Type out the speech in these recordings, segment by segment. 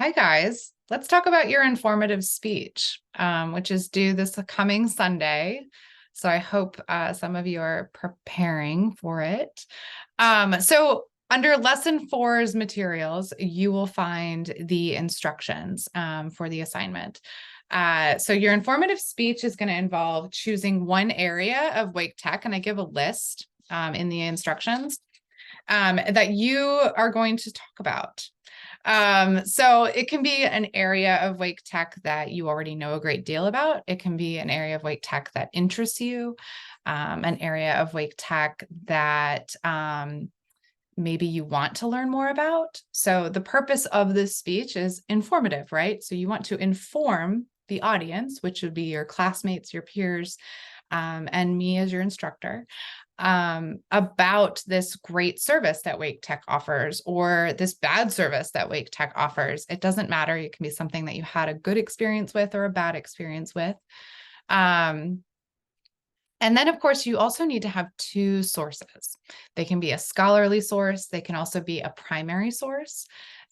Hi, guys. Let's talk about your informative speech, which is due this coming Sunday. So I hope some of you are preparing for it. So under Lesson 4's materials, you will find the instructions for the assignment. So your informative speech is going to involve choosing one area of Wake Tech, and I give a list in the instructions that you are going to talk about. So it can be an area of Wake Tech that you already know a great deal about. It can be an area of Wake Tech that interests you, an area of Wake Tech that maybe you want to learn more about. So the purpose of this speech is informative, right? So you want to inform the audience, which would be your classmates, your peers, and me as your instructor, about this great service that Wake Tech offers or this bad service that Wake Tech offers. It doesn't matter. It can be something that you had a good experience with or a bad experience with. And then, of course, you also need to have two sources. They can be a scholarly source. They can also be a primary source.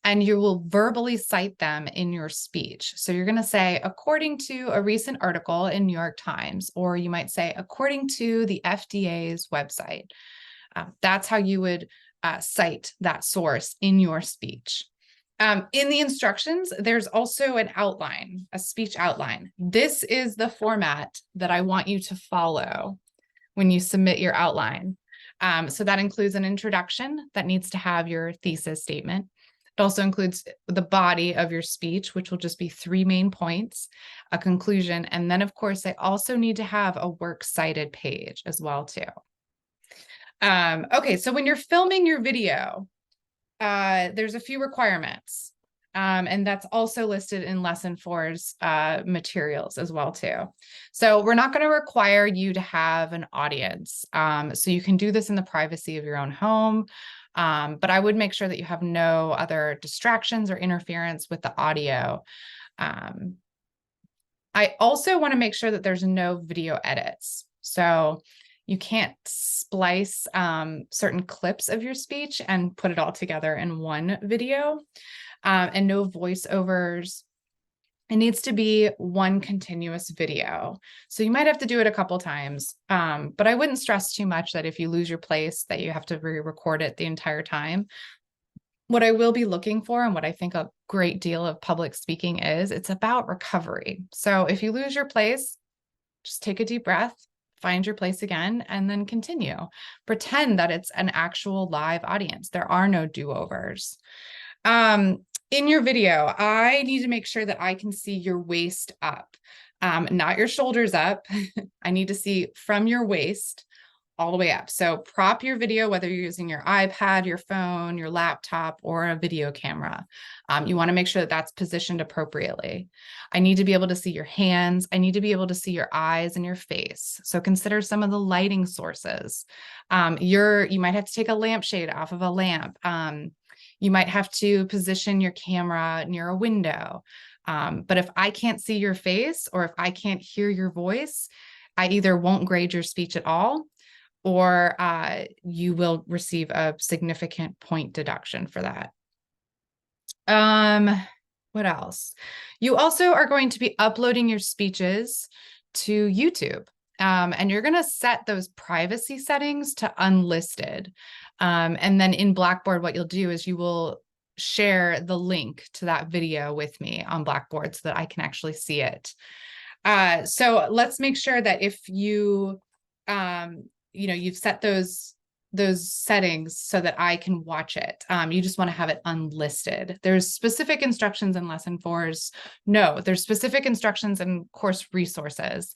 And you will verbally cite them in your speech. So you're going to say, according to a recent article in New York Times, or you might say, according to the FDA's website. That's how you would cite that source in your speech. In the instructions, there's also an outline, a speech outline. This is the format that I want you to follow when you submit your outline. So that includes an introduction that needs to have your thesis statement. It also includes the body of your speech, which will just be 3 main points, a conclusion, and then, of course, I also need to have a works cited page as well, too. Okay, so when you're filming your video, there's a few requirements, and that's also listed in Lesson 4's materials as well, too. So we're not going to require you to have an audience. So you can do this in the privacy of your own home. But I would make sure that you have no other distractions or interference with the audio. I also want to make sure that there's no video edits. So you can't splice certain clips of your speech and put it all together in one video, and no voiceovers. It needs to be one continuous video. So you might have to do it a couple times, but I wouldn't stress too much that if you lose your place that you have to re-record it the entire time. What I will be looking for, and what I think a great deal of public speaking is, it's about recovery. So if you lose your place, just take a deep breath, find your place again, and then continue. Pretend that it's an actual live audience. There are no do-overs. In your video, I need to make sure that I can see your waist up, not your shoulders up. I need to see from your waist all the way up. So prop your video, whether you're using your iPad, your phone, your laptop, or a video camera. You want to make sure that that's positioned appropriately. I need to be able to see your hands. I need to be able to see your eyes and your face. So consider some of the lighting sources. You might have to take a lampshade off of a lamp. You might have to position your camera near a window. But if I can't see your face or if I can't hear your voice, I either won't grade your speech at all, or you will receive a significant point deduction for that. What else? You also are going to be uploading your speeches to YouTube. And you're going to set those privacy settings to unlisted. And then in Blackboard, what you'll do is you will share the link to that video with me on Blackboard so that I can actually see it. So let's make sure that if you, you've set those settings so that I can watch it. You just want to have it unlisted. There's specific instructions in Lesson 4's. No, there's specific instructions and course resources,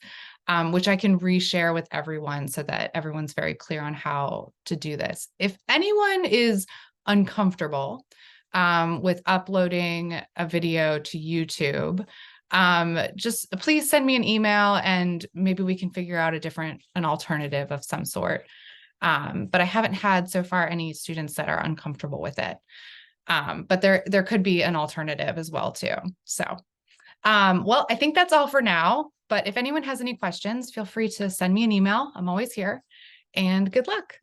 which I can reshare with everyone so that everyone's very clear on how to do this. If anyone is uncomfortable with uploading a video to YouTube, just please send me an email and maybe we can figure out an alternative of some sort. But I haven't had so far any students that are uncomfortable with it. But there could be an alternative as well too. So, well, I think that's all for now, but if anyone has any questions, feel free to send me an email. I'm always here, and good luck.